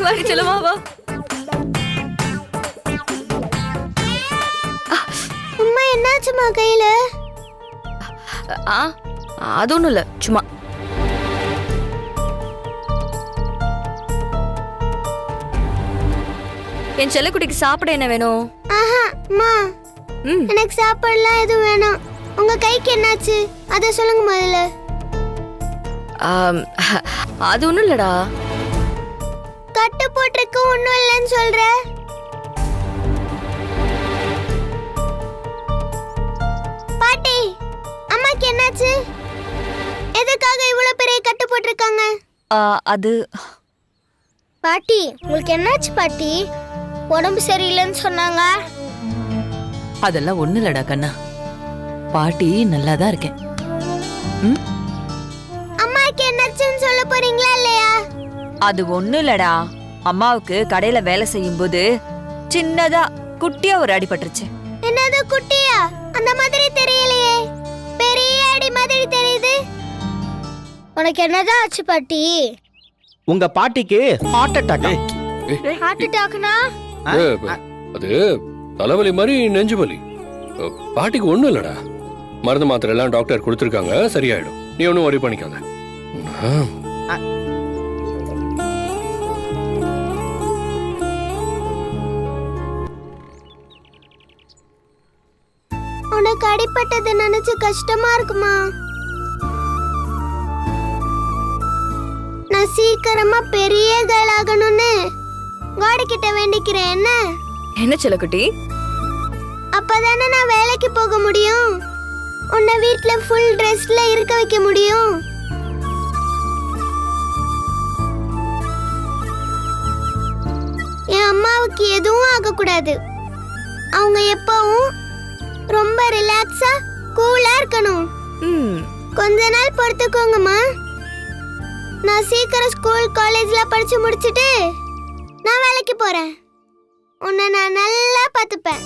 வாடி செல்லமா வா. அம்மா என்னாச்சுமா கையில? அது ஒண்ணும் இல்ல, சும்மா. என் செல்லக்குட்டிக்கு சாப்பிட என்ன வேணும்? ஆஹா அம்மா, எனக்கு சாப்பாடுலாம் எதுவும் வேணாம். உங்க கைக்கு என்னாச்சு அத சொல்லுங்க முதல்ல. அது ஒண்ணும் இல்லடா. கட்டு போட்டிருக்கு ஒண்ணும் இல்லைன்னு சொல்ற. பாட்டி, அம்மாக்கு என்னாச்சு? எதுக்காக இவ்வளவு பெரிய கட்டு போட்டிருக்காங்க? அது பாட்டி, உங்களுக்கு என்னாச்சு பாட்டி? உடம்பு சரியில்லைன்னு சொன்னாங்க. அதெல்லாம் ஒண்ணு இல்லடா கண்ணா, பாட்டி நல்லாதான் இருக்கேன். அம்மாக்கு என்னாச்சுன்னு சொல்ல போறீங்களா இல்லையா? அது ஒண்ணும் இல்லடா. அம்மாவுக்கு கடையில வேலை செய்யும் போது சின்னதா குட்டியா ஒரு அடிபட்டுருச்சு. என்னது குட்டியா? அந்த மாதிரி தெரியலையே, பெரிய அடி மாதிரி தெரியுது. உனக்கு என்னதான் ஆச்சு பாட்டி? உங்க பாட்டிக்கு ஹார்ட் அட்டாக். ஹார்ட் அட்டாக்னா? அது தலைவலி மாதிரி நெஞ்சு வலி. பாட்டிக்கு ஒண்ணும் இல்லடா, மருந்து மாத்திரை எல்லாம் டாக்டர் கொடுத்துருக்காங்க, சரியாயிடும். நீ ஒன்னும் worry பண்ணிக்காத. உனக்கு அடிபட்டது நினைச்சு கஷ்டமா இருக்குமா? நான் சீக்கிரமா பெரிய கேர்ள் ஆகணும்னு காட் கிட்ட வேண்டிக்கிறேன். என்ன என்ன செல்லக்குட்டி? அப்பதானே நான் வேலைக்கு போக முடியும், உன்னை வீட்ல ஃபுல் ட்ரெஸ்ல இருக்க வைக்க முடியும். என் அம்மாவுக்கு எதுவும் ஆகக்கூடாது. அவங்க எப்பவும் ரொம்ப ரிலாக்ஸா கூலா இருக்கணும். கொஞ்ச நாள் பொறுத்துக்கோங்கம்மா. நான் சீக்கிரம் ஸ்கூல் காலேஜ்ல படிச்சு முடிச்சிட்டு நான் வேலைக்கு போறேன். உன்னை நான் நல்லா பார்த்துப்பேன்.